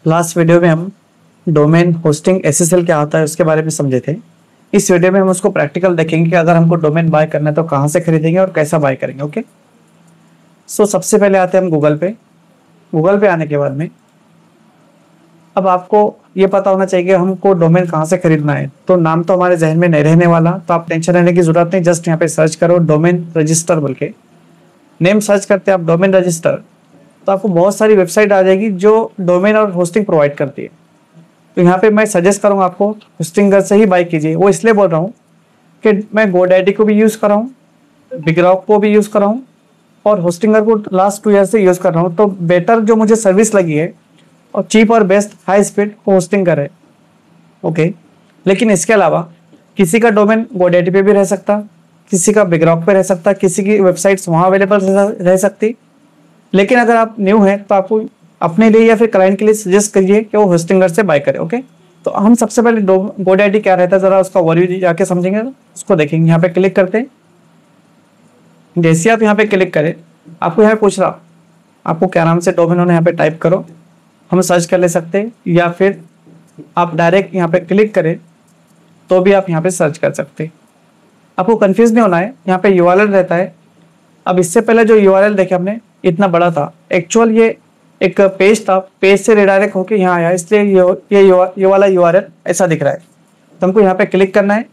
Last video में हम domain hosting SSL क्या होता है उसके बारे में समझे थे। इस वीडियो में हम उसको प्रैक्टिकल देखेंगे कि अगर हमको डोमेन बाय करना है तो कहाँ से खरीदेंगे और कैसा बाय करेंगे। ओके, सो सबसे पहले आते हैं हम गूगल पे। गूगल पे आने के बाद में अब आपको ये पता होना चाहिए कि हमको डोमेन कहाँ से खरीदना है। तो नाम तो हमारे जहन में नहीं रहने वाला, तो आप टेंशन लेने की जरूरत नहीं। जस्ट यहाँ पे सर्च करो डोमेन रजिस्टर बोल के, नेम सर्च करते हैं आप डोमेन रजिस्टर, तो आपको बहुत सारी वेबसाइट आ जाएगी जो डोमेन और होस्टिंग प्रोवाइड करती है। तो यहाँ पे मैं सजेस्ट करूँगा आपको होस्टिंगर से ही बाय कीजिए। वो इसलिए बोल रहा हूँ कि मैं गोडैडी को भी यूज़ कर रहा हूँ, बिगरॉक को भी यूज़ कर रहा हूँ और होस्टिंगर को लास्ट 2 ईयर से यूज़ कर रहा हूँ। तो बेटर जो मुझे सर्विस लगी है और चीप और बेस्ट हाई स्पीड होस्टिंगर है। ओके, लेकिन इसके अलावा किसी का डोमेन गोडैडी पे भी रह सकता, किसी का बिगरॉक पे रह सकता, किसी की वेबसाइट्स वहाँ अवेलेबल रह सकती। लेकिन अगर आप न्यू हैं तो आपको अपने लिए या फिर क्लाइंट के लिए सजेस्ट करिए कि वो होस्टिंगर से बाय करे। ओके, तो हम सबसे पहले गोडैडी क्या रहता है जरा उसका ओवरव्यू जाके समझेंगे, उसको देखेंगे। यहाँ पे क्लिक करते हैं। जैसे आप यहाँ पे क्लिक करें आपको यहाँ पूछ रहा आपको क्या नाम से डोमेन होना, यहाँ पे टाइप करो, हम सर्च कर ले सकते हैं, या फिर आप डायरेक्ट यहाँ पे क्लिक करें तो भी आप यहाँ पे सर्च कर सकते हैं। आपको कंफ्यूज नहीं होना है, यहाँ पे यूआरएल रहता है। अब इससे पहले जो यूआरएल देखे हमने इतना बड़ा था, एक्चुअल ये एक पेज था, पेज से रिडायरेक्ट होके यहाँ आया, इसलिए ये वाला यूआरएल ऐसा दिख रहा है। तो हमको यहाँ पे क्लिक करना है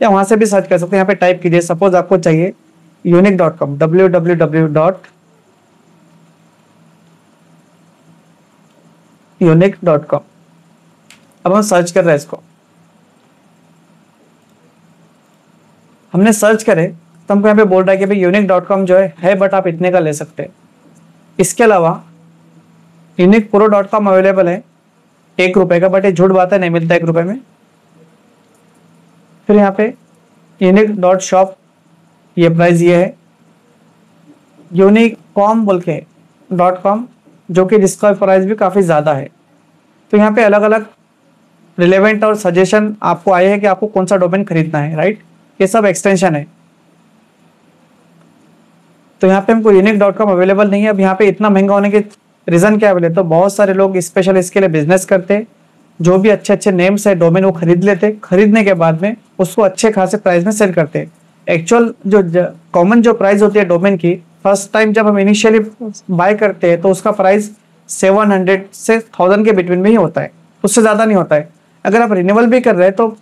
या वहाँ से भी सर्च कर सकते हैं। यहाँ पे टाइप कीजिए, सपोज आपको चाहिए unique.com, www.unique.com। अब हम सर्च कर रहे हैं इसको, हमने सर्च करे तो हमको यहाँ पे बोल रहा है कि भाई unique.com जो है बट आप इतने का ले सकते हैं। इसके अलावा uniquepro.com अवेलेबल है ₹1 का, बट ये झूठ बात है, नहीं मिलता ₹1 में। फिर यहाँ पे unique.shop, ये प्राइस ये है। unique.com बोल के .com जो कि जिसका प्राइस भी काफ़ी ज़्यादा है। तो यहाँ पे अलग अलग रिलेवेंट और सजेशन आपको आए हैं कि आपको कौन सा डोमेन खरीदना है, राइट। ये सब एक्सटेंशन है। तो यहाँ पे हमको unique.com अवेलेबल नहीं है। अब यहाँ पे इतना महंगा होने के रीज़न क्या है, तो बहुत सारे लोग स्पेशल इसके लिए बिजनेस करते, जो भी अच्छे अच्छे नेम्स है डोमेन वो खरीद लेते, खरीदने के बाद में उसको अच्छे खासे प्राइस में सेल करते। एक्चुअल जो कॉमन जो प्राइस होती है डोमेन की, फर्स्ट टाइम जब हम इनिशियली बाय करते हैं तो उसका प्राइस 700 से 1000 के बिटवीन में ही होता है, उससे ज़्यादा नहीं होता है। अगर आप रिन्यूअल भी कर रहे हैं तो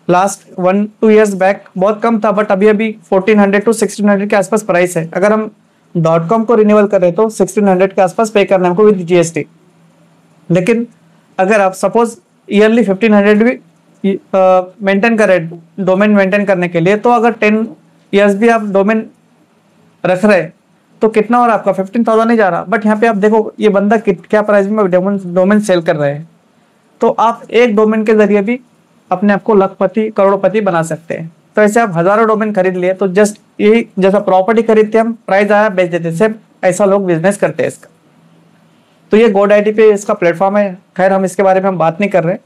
लास्ट 1-2 ईयर्स बैक बहुत कम था, बट अभी 1400 to 1600 के आसपास प्राइस है। अगर हम .com को रिन्यूअल कर रहे हैं तो 1600 के आसपास पे करना है हमको विद जीएसटी। लेकिन अगर आप सपोज ईयरली 1500 भी मेंटेन करें डोमेन मेंटेन करने के लिए, तो अगर 10 ईयर्स भी आप डोमेन रख रहे हैं तो कितना और आपका 15,000 नहीं जा रहा। बट यहाँ पे आप देखो ये बंदा क्या प्राइस में डोमेन सेल कर रहे हैं। तो आप एक डोमेन के जरिए भी अपने आप को लखपति करोड़पति बना सकते हैं। तो ऐसे आप हजारों डोमेन खरीद लिए, तो जस्ट यही जैसा प्रॉपर्टी खरीदते हम, प्राइस आया बेच देते, सिर्फ ऐसा लोग बिजनेस करते हैं इसका। तो ये गोडैडी पे इसका प्लेटफॉर्म है। खैर हम इसके बारे में हम बात नहीं कर रहे,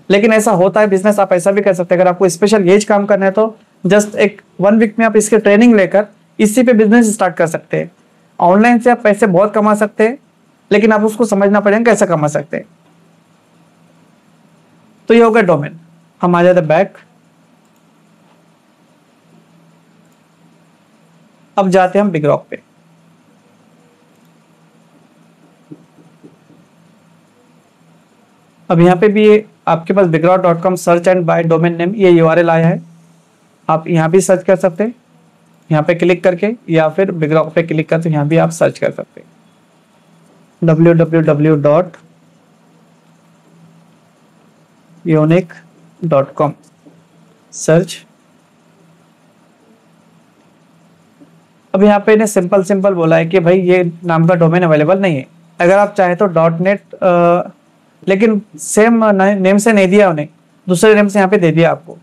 लेकिन ऐसा होता है बिजनेस। आप ऐसा भी कर सकते हैं, अगर आपको स्पेशल येज काम करना है तो जस्ट 1 वीक में आप इसके ट्रेनिंग लेकर इसी पे बिजनेस स्टार्ट कर सकते हैं। ऑनलाइन से आप पैसे बहुत कमा सकते हैं, लेकिन आप उसको समझना पड़ेगा कैसे कमा सकते हैं। तो ये हो गया डोमेन। हम आ जाते बैक। अब जाते हैं हम बिगरॉक पे। अब यहाँ पे भी आपके पास bigrok.com search and buy domain name ये यूआरएल आया है। आप यहाँ भी सर्च कर सकते हैं, यहाँ पे क्लिक करके, या फिर बिगरॉक पे क्लिक करके यहाँ भी आप सर्च कर सकते हैं www.unique.com सर्च। अब यहाँ पे ने सिंपल बोला है कि भाई ये नाम का डोमेन अवेलेबल नहीं है। अगर आप चाहे तो .net, लेकिन सेम नेम से नहीं दिया उन्हें, दूसरे नेम से यहाँ पे दे दिया आपको।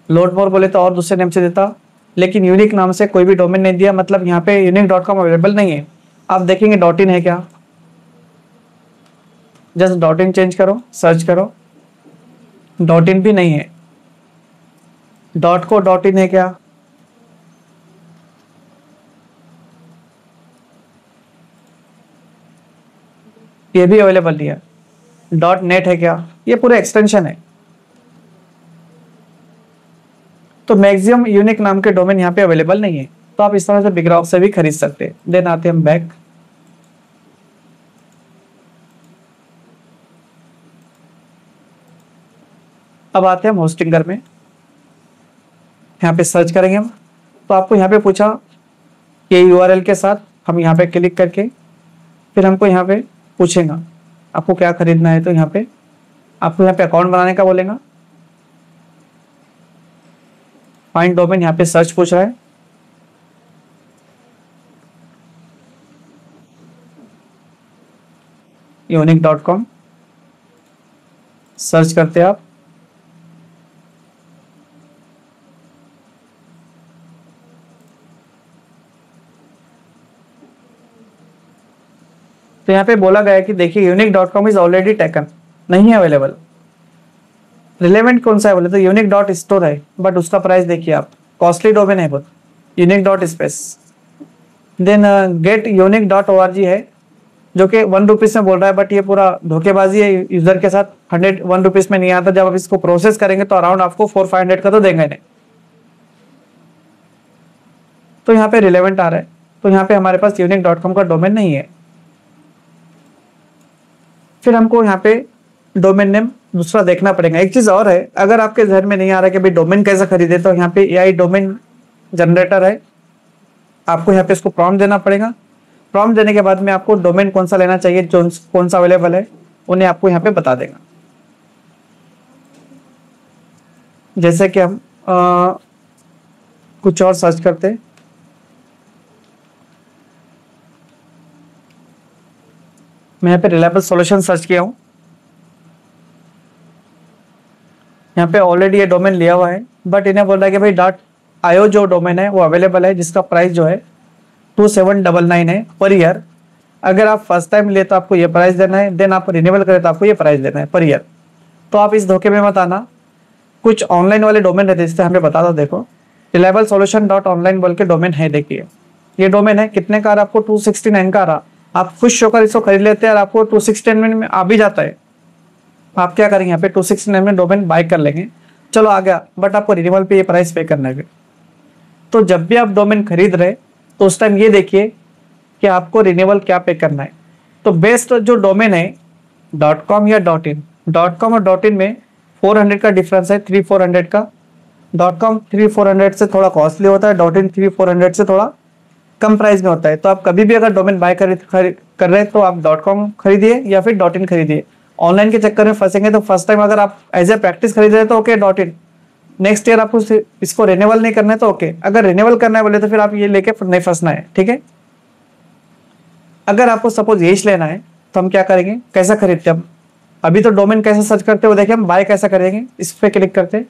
लोड मोर बोले तो और दूसरे नेम से देता, लेकिन यूनिक नाम से कोई भी डोमेन नहीं दिया, मतलब यहाँ पे unique.com अवेलेबल नहीं है। आप देखेंगे .in है क्या, जस्ट .in चेंज करो, सर्च करो, .in भी नहीं है। .co.in है क्या, ये भी अवेलेबल नहीं है। डॉट नेट है क्या, ये पूरे एक्सटेंशन है। तो मैक्सिमम यूनिक नाम के डोमेन यहाँ पे अवेलेबल नहीं है, तो आप इस तरह से बिग रॉक से भी खरीद सकते हैं। देन आते हैं हम बैक, अब आते हैं हम होस्टिंगर में। यहाँ पे सर्च करेंगे हम, तो आपको यहाँ पे पूछा ये यूआरएल के साथ, हम यहाँ पे क्लिक करके फिर हमको यहाँ पे पूछेगा आपको क्या खरीदना है, तो यहाँ पे आपको यहाँ पे अकाउंट बनाने का बोलेगा। फाइंड डोमेन, यहाँ पे सर्च पूछ रहा है, unique.com सर्च करते हैं आप। तो यहाँ पे बोला गया है कि देखिए unique.com इज ऑलरेडी टेकन, नहीं है अवेलेबल। रिलेवेंट कौन सा है बोले तो unique.store है, बट उसका प्राइस देखिए आप, कॉस्टली डोमेन है बहुत, unique.space। देन गेट unique.org है जो कि 1 रुपीज में बोल रहा है, बट ये पूरा धोखेबाजी है यूजर के साथ। 101 रुपीज में नहीं आता, जब आप इसको प्रोसेस करेंगे तो अराउंड आपको 400-500 का तो देंगे नहीं। तो यहाँ पे रिलेवेंट आ रहा है, तो यहाँ पे हमारे पास unique.com का डोमेन नहीं है। फिर हमको यहाँ पे डोमेन नेम दूसरा देखना पड़ेगा। एक चीज और है, अगर आपके जहन में नहीं आ रहा कि भाई डोमेन कैसे खरीदे, तो यहाँ पे AI डोमेन जनरेटर है, आपको यहाँ पे इसको प्रॉम्प्ट देना पड़ेगा। प्रॉम्प्ट देने के बाद में आपको डोमेन कौन सा लेना चाहिए, जो कौन सा अवेलेबल है, उन्हें आपको यहाँ पे बता देगा। जैसे कि हम कुछ और सर्च करते हैं, मैं यहाँ पे रिलायबल सॉल्यूशन सर्च किया हूँ। यहाँ पे ऑलरेडी ये डोमेन लिया हुआ है, बट इन्हें बोल रहा है कि भाई .io जो डोमेन है वो अवेलेबल है, जिसका प्राइस जो है 2799 है पर ईयर। अगर आप फर्स्ट टाइम ले तो आपको ये प्राइस देना है, देन आप रिन्यूअल करें तो आपको ये प्राइस देना है पर ईयर। तो आप इस धोखे में मत आना। कुछ ऑनलाइन वाले डोमेन रहते हैं, जिससे हमें बता दो, देखो रिलायबल सॉल्यूशन .online बोल के डोमेन है। देखिए ये डोमेन है, कितने का आ रहा आपको, 269 का आ रहा। आप खुश होकर इसको खरीद लेते हैं और आपको 269 में आ भी जाता है। आप क्या करेंगे, यहाँ पे 269 में डोमेन बाय कर लेंगे, चलो आ गया, बट आपको रिन्यूअल पे ये प्राइस पे करना है। तो जब भी आप डोमेन खरीद रहे तो उस टाइम ये देखिए कि आपको रिन्यूअल क्या पे करना है। तो बेस्ट जो डोमेन है .com या .in, .com और .in में 400 का डिफरेंस है, 300-400 का। .com 300-400 से थोड़ा कॉस्टली होता है, .in 300-400 से थोड़ा कम प्राइस में होता है। तो आप कभी भी अगर डोमेन बाय कर रहे हैं तो आप .com खरीदिए या फिर .in खरीदिए। ऑनलाइन के चक्कर में फंसेंगे तो फर्स्ट टाइम अगर आप एज ए प्रैक्टिस खरीद रहे हैं तो ओके .in, नेक्स्ट ईयर आपको इसको रिन्यूअल नहीं करना है तो ओके। अगर रिन्यूअल करना है बोले तो फिर आप ये लेके नहीं फंसना है, ठीक है। अगर आपको सपोज यही लेना है तो हम क्या करेंगे, कैसा खरीदते हैं हम, अभी तो डोमेन कैसे सर्च करते हो देखिए, हम बाय कैसा करेंगे, इस पे क्लिक करते हैं।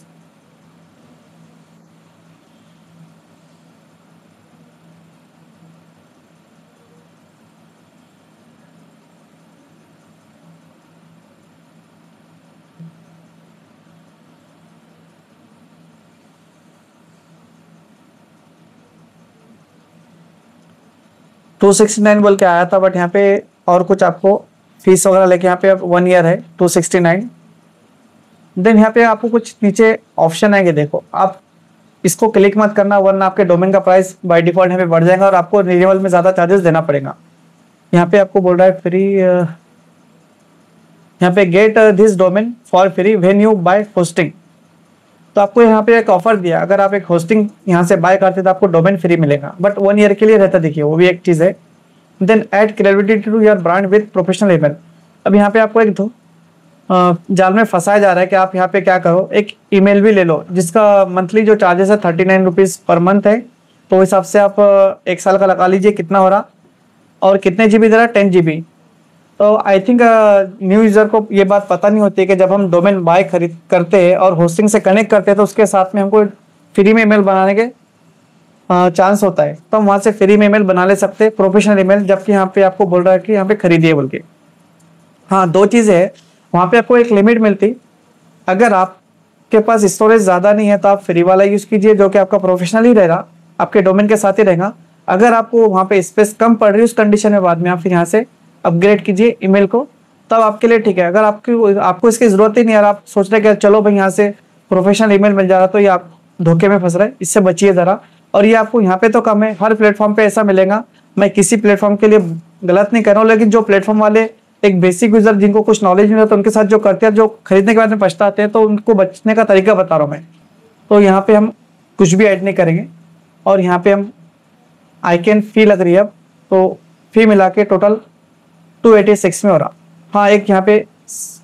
$269 बोल के आया था, बट यहाँ पे और कुछ आपको फीस वगैरह लेके यहाँ पे 1 ईयर है 269। देन यहाँ पे आपको कुछ नीचे ऑप्शन आएंगे, देखो आप इसको क्लिक मत करना, वरना आपके डोमेन का प्राइस बाय डिफॉल्ट यहाँ पे बढ़ जाएगा और आपको रिन्यूअल में ज़्यादा चार्जेस देना पड़ेगा। यहाँ पे आपको बोल रहा है फ्री, यहाँ पे get this domain for free when you buy hosting. तो आपको यहाँ पे एक ऑफर दिया, अगर आप एक होस्टिंग यहाँ से बाय करते तो आपको डोमेन फ्री मिलेगा, बट 1 ईयर के लिए रहता, देखिए वो भी एक चीज़ है। Then add credibility to your brand with professional email. अब यहाँ पे आपको एक जाल में फंसाया जा रहा है कि आप यहाँ पे क्या करो, एक ईमेल भी ले लो जिसका मंथली जो चार्जेस है 39 रुपीज़ पर मंथ है। तो हिसाब से आप 1 साल का लगा लीजिए कितना हो रहा, और कितने GB दे रहा है, 10 GB। तो आई थिंक न्यू यूज़र को ये बात पता नहीं होती है कि जब हम डोमेन बाय खरीद करते हैं और होस्टिंग से कनेक्ट करते हैं तो उसके साथ में हमको फ्री में ईमेल बनाने के चांस होता है, तो हम वहाँ से फ्री में ईमेल बना ले सकते हैं, प्रोफेशनल ईमेल, जबकि यहाँ पे आपको बोल रहा है कि यहाँ पे खरीदिए बोल के। हाँ, 2 चीज़ें है, वहाँ पे आपको एक लिमिट मिलती, अगर आपके पास स्टोरेज ज़्यादा नहीं है तो आप फ्री वाला यूज़ कीजिए जो कि आपका प्रोफेशनल ही रहेगा, आपके डोमेन के साथ ही रहेगा। अगर आपको वहाँ पे स्पेस कम पड़ रही है उस कंडीशन में बाद में आप फिर यहाँ से अपग्रेड कीजिए ईमेल को तब आपके लिए ठीक है। अगर आपको इसकी जरूरत ही नहीं है, आप सोच रहे कि चलो भाई यहाँ से प्रोफेशनल ईमेल मिल जा रहा, तो ये आप धोखे में फंस रहे हैं, इससे बचिए जरा। और ये आपको यहाँ पे तो कम है, हर प्लेटफॉर्म पे ऐसा मिलेगा। मैं किसी प्लेटफॉर्म के लिए गलत नहीं कर रहा हूँ, लेकिन जो प्लेटफॉर्म वाले एक बेसिक यूजर जिनको कुछ नॉलेज नहीं होता, उनके साथ जो करते हैं, जो खरीदने के बाद में पछताते हैं, तो उनको बचने का तरीका बता रहा हूँ मैं। तो यहाँ पे हम कुछ भी ऐड नहीं करेंगे, और यहाँ पे हम आई कैन फी लग रही है अब, तो फी मिला के टोटल 286 में हो रहा। हाँ, एक यहाँ पे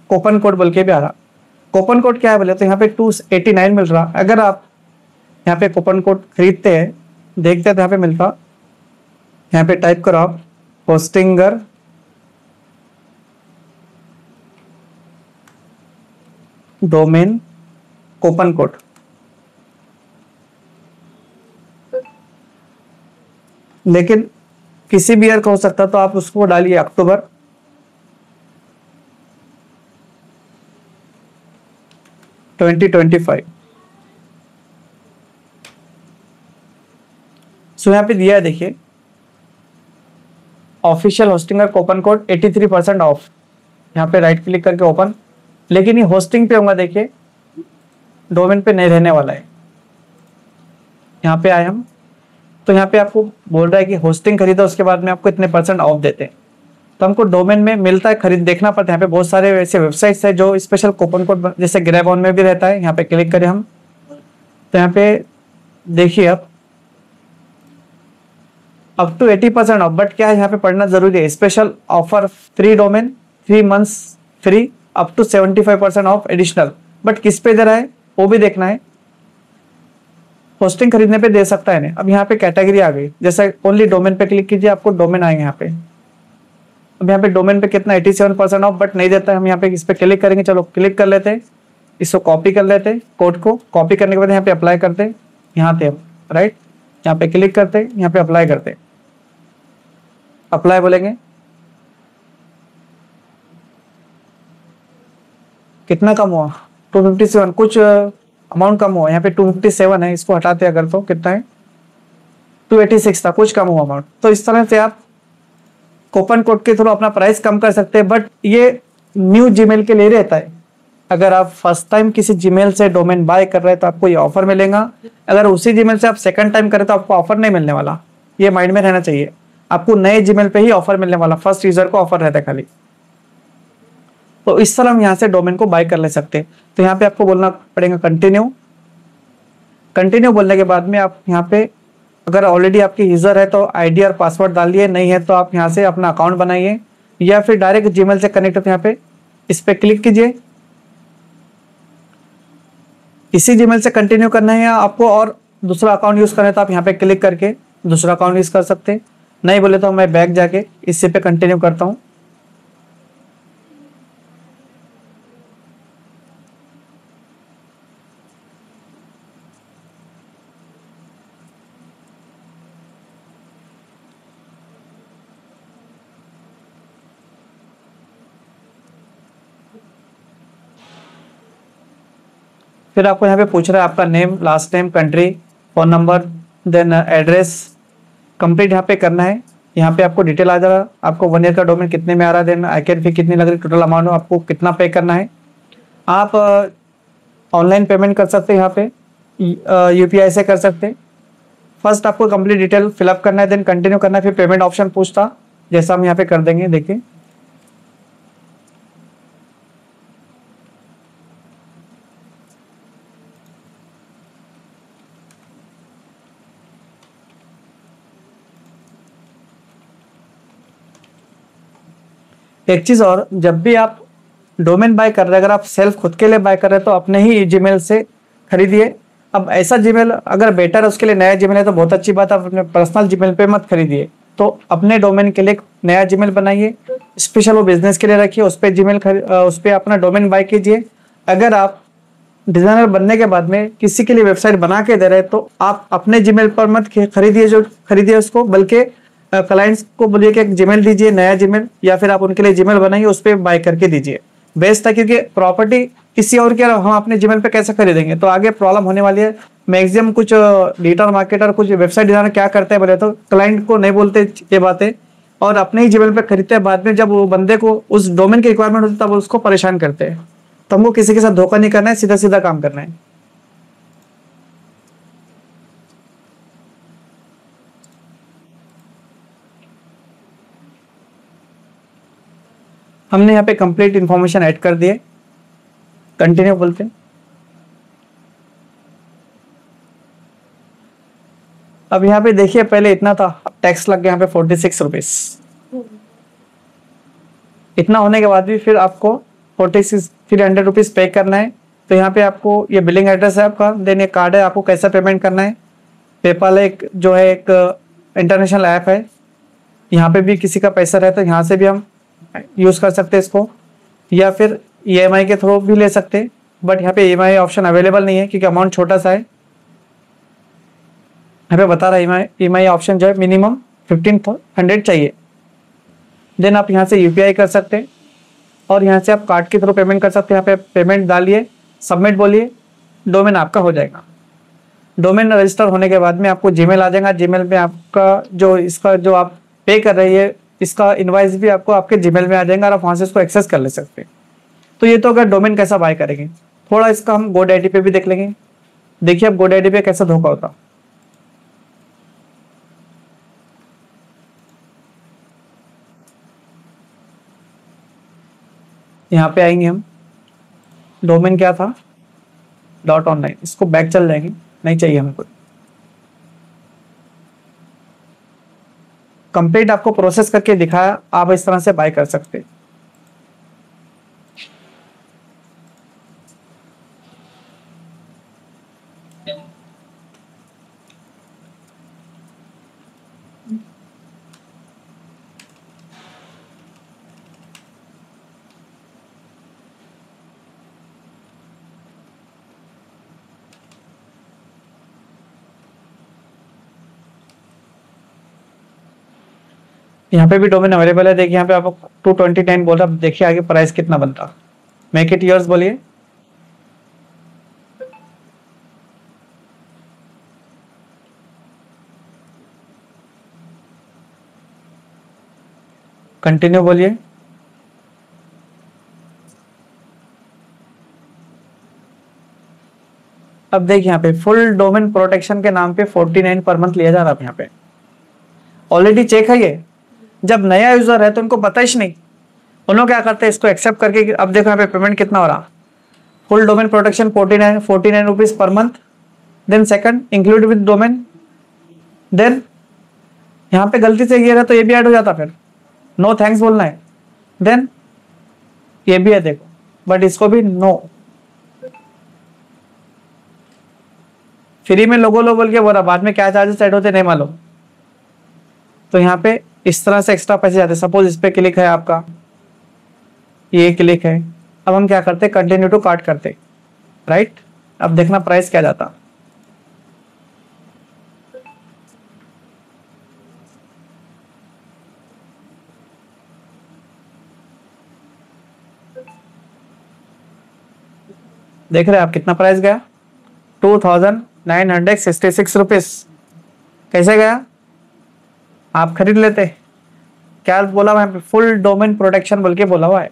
कूपन कोड बोल के भी आ रहा। कूपन कोड क्या है बोले तो यहाँ पे 289 मिल रहा। अगर आप यहाँ पे कूपन कोड खरीदते हैं, देखते हैं तो यहाँ पे मिलता, यहाँ पे टाइप करो आप होस्टिंगर डोमेन कूपन कोड। लेकिन किसी भी ईयर का हो सकता, तो आप उसको डालिए अक्टूबर 2025। सो यहाँ पे दिया है, देखिए official Hostinger coupon code 83% of. यहाँ पे राइट क्लिक करके ओपन, लेकिन ये होस्टिंग पे होगा, देखिए डोमेन पे नहीं रहने वाला है। यहाँ पे आए हम, तो यहाँ पे आपको बोल रहा है कि होस्टिंग खरीदा, उसके बाद में आपको इतने % ऑफ देते हैं। तो हमको डोमेन में मिलता है, खरीद देखना पड़ता है। यहाँ पे बहुत सारे ऐसे वेबसाइट्स है जो स्पेशल कूपन कोड, जैसे ग्रैब ऑन में भी रहता है। यहाँ पे क्लिक करें हम, तो यहाँ पे देखिए अप टू 80% ऑफ। बट क्या है, यहाँ पे पढ़ना जरूरी है, special offer free domain 3 months free up to 75% off additional. But किस पे दे रहा है वो भी देखना है, होस्टिंग खरीदने पे दे सकता है नहीं। अब यहाँ पे कैटेगरी आ गई, जैसे ओनली डोमेन पे क्लिक कीजिए, आपको डोमेन आएंगे यहाँ पे। अब यहाँ पे डोमेन पे कितना 87% ऑफ, बट नहीं देता है। हम यहाँ पे इस पे क्लिक करेंगे, चलो क्लिक कर लेते हैं, इसको कॉपी कर लेते हैं, कोड को कॉपी करने के बाद यहाँ पे अप्लाई करते हैं। यहाँ पे राइट, यहाँ पे क्लिक करते हैं, यहाँ पे अप्लाई करते हैं। अप्लाई बोलेंगे, कितना कम हुआ 257, कुछ अमाउंट कम हुआ। यहाँ पे 257 है, इसको हटाते अगर तो कितना है 286 था, कुछ कम हुआ अमाउंट। तो इस तरह से आप कूपन कोड के थ्रू अपना प्राइस कम कर सकते हैं। बट ये न्यू जीमेल के लिए रहता है। अगर आप फर्स्ट टाइम किसी जीमेल से डोमेन बाय कर रहे हैं तो आपको ये ऑफर मिलेगा। अगर उसी जीमेल से आप सेकंड टाइम करें तो आपको ऑफर नहीं मिलने वाला, ये माइंड में रहना चाहिए। आपको नए जीमेल पे ही ऑफर मिलने वाला, फर्स्ट यूजर को ऑफर रहता है खाली। तो इस तरह हम यहाँ से डोमेन को बाय कर ले सकते हैं। तो यहाँ पे आपको बोलना पड़ेगा कंटिन्यू। कंटिन्यू बोलने के बाद में आप यहाँ पे अगर ऑलरेडी आपकी यूजर है तो आईडी और पासवर्ड डालिए, नहीं है तो आप यहाँ से अपना अकाउंट बनाइए, या फिर डायरेक्ट जीमेल से कनेक्ट होते यहाँ पे इस पे क्लिक कीजिए। इसी जीमेल से कंटिन्यू करना है, या आपको और दूसरा अकाउंट यूज करना है तो आप यहाँ पे क्लिक करके दूसरा अकाउंट यूज कर सकते हैं। नहीं बोले तो मैं बैक जाके इसी पे कंटिन्यू करता हूँ। फिर आपको यहाँ पे पूछ रहा है आपका name, last name, country, phone number, then address, complete यहाँ पे करना है। यहाँ पे आपको डिटेल आ जाएगा, आपको 1 ईयर का डोमेन कितने में आ रहा है, देन आईकेन फी कितनी लग रही है, टोटल अमाउंट आपको कितना पे करना है। आप ऑनलाइन पेमेंट कर सकते हैं, यहाँ पे यूपीआई से कर सकते हैं। फर्स्ट आपको कंप्लीट डिटेल फिलअप करना है, देन कंटिन्यू करना है, फिर पेमेंट ऑप्शन पूछता, जैसा हम यहाँ पे कर देंगे। देखिए एक चीज और, जब भी आप डोमेन बाय कर रहे हैं, अगर आप सेल्फ खुद के लिए बाय कर रहे हैं तो अपने ही जीमेल से खरीदिए। अब ऐसा जीमेल अगर बेटर है उसके लिए नया जीमेल है तो बहुत अच्छी बात है, आप अपने पर्सनल जीमेल पे मत खरीदिए। तो अपने डोमेन के लिए नया जीमेल बनाइए, स्पेशल वो बिजनेस के लिए रखिए, उस पर जीमेल उस पर अपना डोमेन बाय कीजिए। अगर आप डिजाइनर बनने के बाद में किसी के लिए वेबसाइट बना के दे रहे हैं तो आप अपने जीमेल पर मत खरीदिए, जो खरीदिए उसको, बल्कि क्लाइंट्स को बोलिए कि एक जीमेल दीजिए, नया जीमेल, या फिर आप उनके लिए जीमेल बनाइए, उस पर बाय करके दीजिए, बेस्ट है। क्योंकि प्रॉपर्टी किसी और के हम अपने जीमेल पे कैसे खरीदेंगे, तो आगे प्रॉब्लम होने वाली है। मैक्सिमम कुछ डिजिटल मार्केटर, कुछ वेबसाइट डिजाइनर क्या करते हैं बोले तो क्लाइंट को नहीं बोलते ये बातें, और अपने ही जीमेल पे खरीदते हैं, बाद में जब वो बंदे को उस डोमेन की रिक्वायरमेंट होती है तब उसको परेशान करते हैं। तो हमको किसी के साथ धोखा नहीं करना है, सीधा सीधा काम करना है। हमने यहाँ पे कंप्लीट इंफॉर्मेशन ऐड कर दिए, कंटिन्यू बोलते हैं। अब यहाँ पे देखिए पहले इतना था, अब टैक्स लग गया यहाँ पे 46 रुपीज। इतना होने के बाद भी फिर आपको 46 300 रुपीज पे करना है। तो यहाँ पे आपको ये बिलिंग एड्रेस है आपका, देन ये कार्ड है, आपको कैसा पेमेंट करना है। पेपाल एक जो है एक इंटरनेशनल ऐप है, यहाँ पे भी किसी का पैसा रहे तो यहाँ से भी हम यूज़ कर सकते हैं इसको, या फिर EMI के थ्रू भी ले सकते हैं। बट यहाँ पे EMI ऑप्शन अवेलेबल नहीं है क्योंकि अमाउंट छोटा सा है। यहाँ पे बता रहा है EMI ऑप्शन जो है मिनिमम 1500 चाहिए। देन आप यहाँ से UPI कर सकते हैं और यहाँ से आप कार्ड के थ्रू पेमेंट कर सकते हैं। यहाँ पे पेमेंट डालिए, सबमिट बोलिए, डोमेन आपका हो जाएगा। डोमेन रजिस्टर होने के बाद में आपको जीमेल आ जाएगा। जीमेल में आपका जो इसका जो आप पे कर रही है इसका इनवाइस भी आपको आपके जीमेल में आ जाएगा और आप वहाँ से इसको एक्सेस कर ले सकते हैं। तो ये तो अगर डोमेन कैसा बाय करेंगे, थोड़ा इसका हम GoDaddy पे भी देख लेंगे। देखिए अब GoDaddy पे कैसा धोखा होता। यहाँ पे आएंगे हम, डोमेन क्या था .online, इसको बैक चल जाएंगे, नहीं चाहिए हमको। कंप्लीट आपको प्रोसेस करके दिखाया, आप इस तरह से बाय कर सकते हैं। यहाँ पे भी डोमेन अवेलेबल है। देखिए यहाँ पे आपको 229 बोल रहा है। देखिए आगे प्राइस कितना बनता। मेक इट योर्स बोलिए। कंटिन्यू बोलिए। अब देखिए यहाँ पे फुल डोमेन प्रोटेक्शन के नाम पे 49 पर मंथ लिया जा रहा है। यहाँ पे ऑलरेडी चेक है ये। जब नया यूजर है तो उनको पता ही नहीं, उन लोग क्या करते हैं इसको एक्सेप्ट करके। अब देखो यहाँ पे पेमेंट कितना हो रहा। Full domain protection 49 rupees per month. Then second include with domain. Then यहाँ पे गलती से ये रहा तो ये भी ऐड हो जाता, फिर नो थैंक्स बोलना है। देन ये भी है देखो, बट इसको भी नो। फ्री में लोगो बोल के बोला, बाद में क्या चार्जेस ऐड होते नहीं मालूम। तो यहाँ पे इस तरह से एक्स्ट्रा पैसे जाते। सपोज इस पे क्लिक है आपका, ये क्लिक है। अब हम क्या करते, कंटिन्यू टू कार्ट करते, राइट। अब देखना प्राइस क्या जाता। देख रहे हैं आप कितना प्राइस गया, 2966 रुपीज। कैसे गया, आप खरीद लेते। क्या बोला हुआ है, फुल डोमेन प्रोटेक्शन बोल के बोला हुआ है।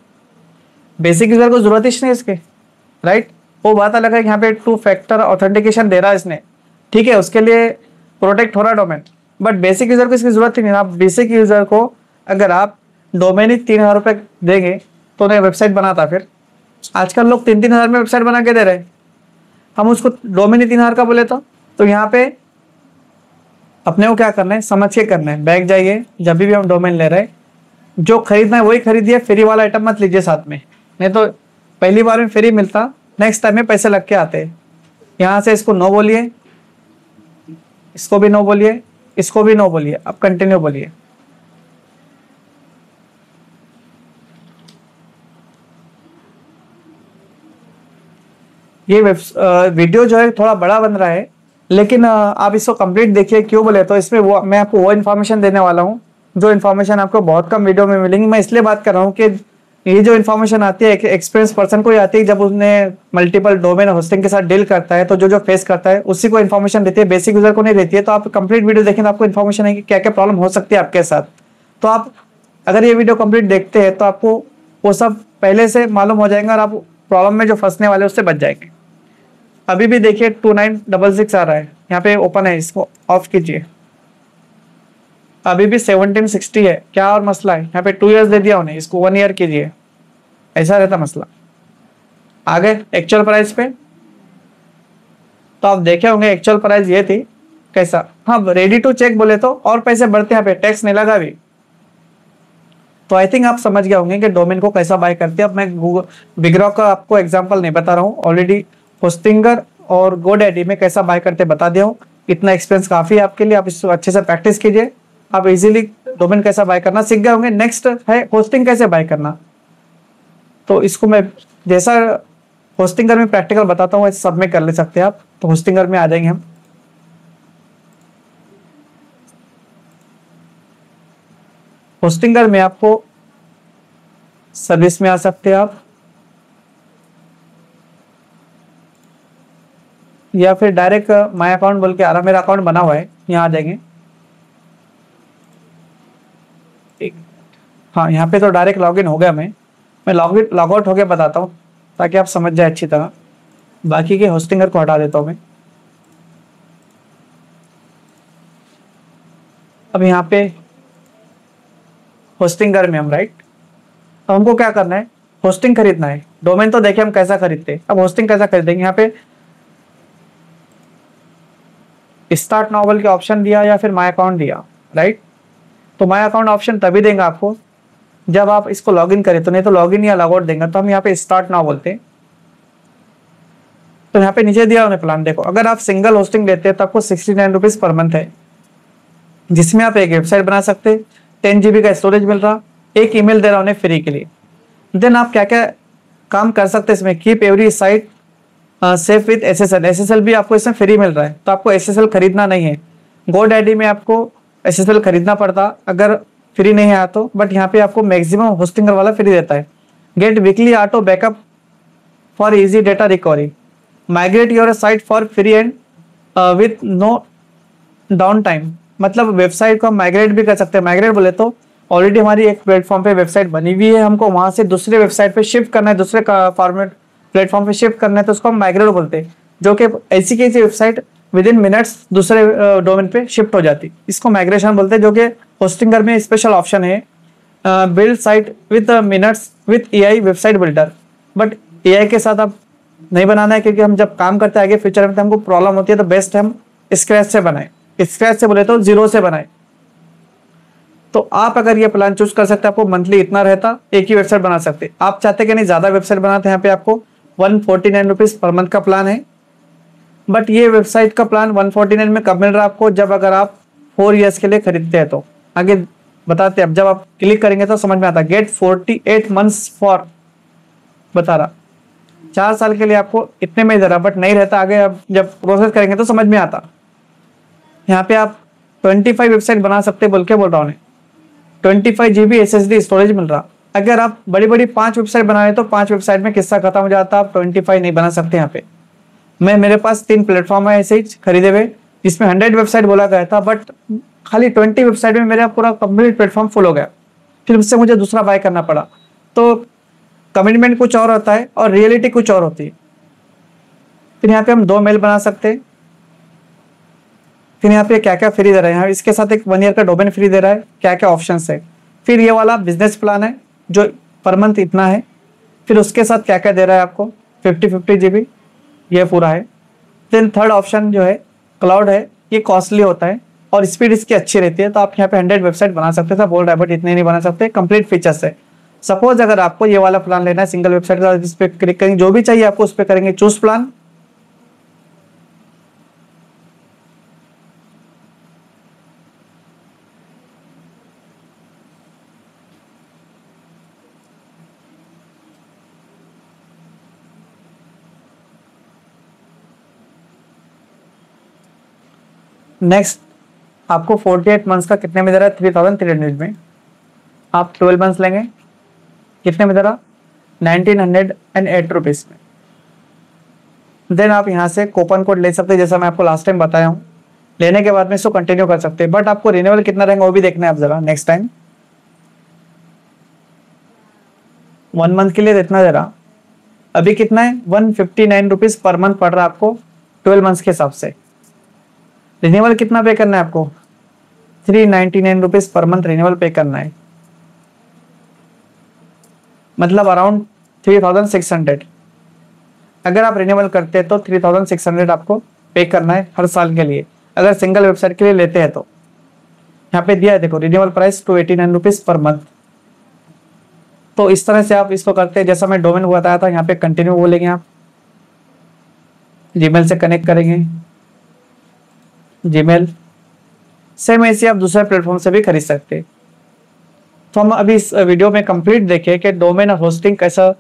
बेसिक यूजर को जरूरत ही नहीं इसके, राइट। वो बात अलग है कि यहाँ पे 2 फैक्टर ऑथेंटिकेशन दे रहा है इसने, ठीक है, उसके लिए प्रोटेक्ट हो रहा डोमेन। बट बेसिक यूजर को इसकी जरूरत ही नहीं। आप बेसिक यूजर को अगर आप डोमेन ही 3000 रुपये देंगे तो उन्हें वेबसाइट बनाता। फिर आजकल लोग 3-3 हज़ार में वेबसाइट बना के दे रहे हैं। हम उसको डोमेन ही 3000 का बोले तो यहाँ पे अपने को क्या करना है, समझ के करना है। बैक जाइए, जब भी हम डोमेन ले रहे हैं, जो खरीदना है वही खरीदिए। फ्री वाला आइटम मत लीजिए साथ में, नहीं तो पहली बार में फ्री मिलता, नेक्स्ट टाइम में पैसे लग के आते। यहाँ से इसको नो बोलिए, इसको भी नो बोलिए, इसको भी नो बोलिए। अब कंटिन्यू बोलिए। ये वीडियो जो है थोड़ा बड़ा बन रहा है, लेकिन आप इसको कंप्लीट देखिए। क्यों बोले तो इसमें वो मैं आपको वो इन्फॉर्मेशन देने वाला हूँ जो इन्फॉर्मेशन आपको बहुत कम वीडियो में मिलेंगी। मैं इसलिए बात कर रहा हूँ कि ये जो इन्फॉर्मेशन आती है एक्सपीरियंस पर्सन को ही आती है, जब उसने मल्टीपल डोमेन होस्टिंग के साथ डील करता है तो जो फेस करता है उसी को इन्फॉर्मेशन देती है, बेसिक यूजर को नहीं देती है। तो आप कंप्लीट वीडियो देखें तो आपको इन्फॉर्मेशन है कि क्या क्या प्रॉब्लम हो सकती है आपके साथ। तो आप अगर ये वीडियो कंप्लीट देखते हैं तो आपको वो सब पहले से मालूम हो जाएगा और आप प्रॉब्लम में जो फंसने वाले उससे बच जाएंगे। अभी भी देखिए 2966 आ रहा है, यहाँ पे ओपन है, इसको ऑफ कीजिए। अभी भी 1760 है, क्या और मसला है? यहाँ पे 2 ईयर्स दे दिया उन्हें, इसको 1 ईयर कीजिए, ऐसा रहता मसला। आगे एक्चुअल प्राइस पे तो आप देखे होंगे एक्चुअल प्राइस ये थी, कैसा? हाँ, रेडी टू चेक बोले तो और पैसे बढ़ते हैं, यहाँ पे टैक्स नहीं लगा भी। तो आई थिंक आप समझ गए होंगे कि डोमेन को कैसा बाय करते हैं। अब मैं गूगल बिगरॉक का आपको एग्जांपल नहीं बता रहा हूँ, ऑलरेडी होस्टिंगर और गोडैडी में कैसा बाय करते बता दिया हूँ। इतना एक्सपीरियंस काफी है आपके लिए, आप इसको अच्छे से प्रैक्टिस कीजिए, आप इजीली डोमेन कैसा बाय करना सीख गए होंगे। नेक्स्ट है होस्टिंग कैसे बाय करना। तो इसको मैं जैसा होस्टिंगर में प्रैक्टिकल बताता हूँ सब में कर ले सकते हैं आप। तो होस्टिंगर में आ जाएंगे हम। होस्टिंगर में आपको सर्विस में आ सकते हैं आप, या फिर डायरेक्ट माय अकाउंट बोल के आ रहा, मेरा अकाउंट बना हुआ है, यहाँ आ जाएंगे। हाँ, यहाँ पे तो डायरेक्ट लॉगिन हो गया। मैं लॉग आउट होके बताता हूँ ताकि आप समझ जाए अच्छी तरह। बाकी के होस्टिंगर को हटा देता हूँ मैं। अब यहाँ पे होस्टिंगर में हम राइट, अब हमको क्या करना है? होस्टिंग खरीदना है। डोमेन तो देखिए हम कैसा खरीदते हैं, अब होस्टिंग कैसा खरीदेंगे। यहाँ पे स्टार्ट नॉवल के ऑप्शन दिया या फिर माय अकाउंट दिया, राइट? तो माय अकाउंट ऑप्शन तभी देंगे आपको जब आप इसको लॉगिन करें, तो नहीं तो लॉगिन या लॉग आउट देंगे। तो हम यहाँ पे स्टार्ट नाउ बोलते हैं। तो यहाँ पे नीचे दिया उन्हें प्लान, देखो अगर आप सिंगल होस्टिंग लेते हैं तो आपको 69 रुपीज पर मंथ है, जिसमें आप एक वेबसाइट बना सकते हैं, 10 GB का स्टोरेज मिल रहा, एक ईमेल दे रहा उन्हें फ्री के लिए। देन आप क्या क्या काम कर सकते हैं इसमें, keep every site safe with SSL। SSL भी आपको इसमें फ्री मिल रहा है, तो आपको SSL खरीदना नहीं है। गोडैडी में आपको SSL खरीदना पड़ता अगर फ्री नहीं आया तो, बट यहाँ पे आपको मैक्सिमम होस्टिंगर वाला फ्री देता है। Get weekly auto backup for easy data recovery, migrate your site for free and with no downtime. मतलब वेबसाइट को हम माइग्रेट भी कर सकते हैं। माइग्रेट बोले तो ऑलरेडी हमारी एक प्लेटफॉर्म पे वेबसाइट बनी हुई है, हमको वहां से दूसरे वेबसाइट पे शिफ्ट करना है, दूसरे का फॉर्मेट प्लेटफॉर्म पे शिफ्ट करना है, तो उसको हम माइग्रेट बोलते हैं। जो कि ऐसी की वेबसाइट विद इन मिनट्स दूसरे डोमेन पे शिफ्ट हो जाती, इसको माइग्रेशन बोलते हैं। जो कि होस्टिंगर में स्पेशल ऑप्शन है, build site with minutes with AI website builder. But AI के साथ आप नहीं बनाना है, क्योंकि हम जब काम करते हैं आगे फ्यूचर में तो हमको प्रॉब्लम होती है। तो बेस्ट हम स्क्रैच से बनाए, स्क्रैच से बोले तो जीरो से बनाए। तो आप अगर ये प्लान चूज कर सकते हैं, आपको मंथली इतना रहता, एक ही वेबसाइट बना सकते। आप चाहते कि नहीं ज्यादा वेबसाइट बनाते, यहाँ पे आपको 149 रुपीज पर मंथ का प्लान है। बट ये वेबसाइट का प्लान 149 में कब मिल रहा है आपको? जब अगर आप 4 ईयर्स के लिए खरीदते हैं। तो आगे बताते हैं, अब जब आप क्लिक करेंगे तो समझ में आता। गेट 48 मंथ्स फॉर बता रहा, 4 साल के लिए आपको इतने में दे रहा, बट नहीं रहता। आगे अब जब प्रोसेस करेंगे तो समझ में आता। यहाँ पे आप 25 वेबसाइट बना सकते बोल के बोल रहा हूँ, 25 GB SSD स्टोरेज मिल रहा। अगर आप बड़ी बड़ी 5 वेबसाइट बना रहे तो 5 वेबसाइट में किस्सा खत्म हो जाता, आप 25 नहीं बना सकते। यहाँ पे मेरे पास 3 प्लेटफॉर्म है ऐसे ही खरीदे हुए, जिसमें 100 वेबसाइट बोला गया था, बट खाली 20 वेबसाइट में मेरा पूरा कंप्लीट प्लेटफॉर्म फुल हो गया। फिर उससे मुझे दूसरा बाय करना पड़ा। तो कमिटमेंट कुछ और होता है और रियलिटी कुछ और होती है। फिर यहाँ पे हम 2 मेल बना सकते हैं। फिर यहाँ पे क्या क्या फ्री दे रहा है, यहाँ इसके साथ एक 1 ईयर का डोमेन फ्री दे रहा है, क्या क्या ऑप्शंस है। फिर ये वाला बिजनेस प्लान है जो पर मंथ इतना है। फिर उसके साथ क्या क्या दे रहा है आपको, 50 GB, ये पूरा है। देन थर्ड ऑप्शन जो है क्लाउड है, ये कॉस्टली होता है और स्पीड इसकी अच्छी रहती है। तो आप यहाँ पे 100 वेबसाइट बना सकते थे, बोल रहा है, बट इतने नहीं बना सकते, कंप्लीट फीचर्स है। सपोज अगर आपको ये वाला प्लान लेना है सिंगल वेबसाइट का, इस पर क्लिक करेंगे, जो भी चाहिए आपको उस पर करेंगे चूज प्लान। नेक्स्ट आपको 48 मंथ्स का कितने में दे रहा है, 3300 में। आप 12 मंथ्स लेंगे, कितने में दे रहा, 1908 रुपीज़ में। देन आप यहाँ से कूपन कोड ले सकते हैं, जैसा मैं आपको लास्ट टाइम बताया हूँ। लेने के बाद में इसको कंटिन्यू कर सकते हैं, बट आपको रिन्यूअल कितना रहेगा वो भी देखना है आप जरा नेक्स्ट टाइम। 1 मंथ के लिए इतना दे रहा, अभी कितना है 159 रुपीज पर मंथ पड़ रहा है आपको 12 मंथ्स के हिसाब से। रिन्यूअल कितना पे करना है आपको, 399 रुपीज पर मंथ रिन्यूअल पे करना है, मतलब अराउंड 3600। अगर आप रिन्यूअल करते हैं तो 3600 आपको पे करना है हर साल के लिए, अगर सिंगल वेबसाइट के लिए लेते हैं तो। यहाँ पे दिया है देखो, renewal price 289 rupees per month. तो इस तरह से आप इसको करते हैं। जैसा मैं डोमेन को बताया था, यहाँ पे कंटिन्यू बोलेंगे, आप जीमेल से कनेक्ट करेंगे, जीमेल। सेम ऐसे आप दूसरे प्लेटफॉर्म से भी खरीद सकते हैं। तो हम अभी इस वीडियो में कंप्लीट देखें कि डोमेन और होस्टिंग कैसा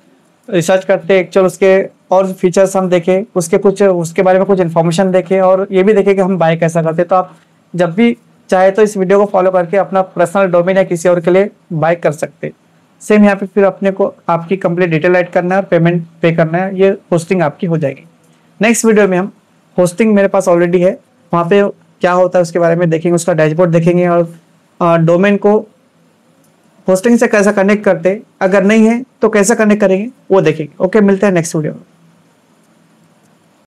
रिसर्च करते हैं, एक्चुअल उसके और फीचर्स हम देखें, उसके बारे में कुछ इन्फॉर्मेशन देखें, और ये भी देखें कि हम बाय कैसा करते हैं। तो आप जब भी चाहे तो इस वीडियो को फॉलो करके अपना पर्सनल डोमेन या किसी और के लिए बाय कर सकते हैं। सेम यहाँ पे फिर अपने को आपकी कंप्लीट डिटेल ऐड करना है और पेमेंट पे करना है, ये होस्टिंग आपकी हो जाएगी। नेक्स्ट वीडियो में हम होस्टिंग मेरे पास ऑलरेडी है, वहाँ पे क्या होता है उसके बारे में देखेंगे, उसका डैशबोर्ड देखेंगे, और डोमेन को होस्टिंग से कैसा कनेक्ट करते, अगर नहीं है तो कैसे कनेक्ट करेंगे वो देखेंगे। ओके, मिलते हैं नेक्स्ट वीडियो में।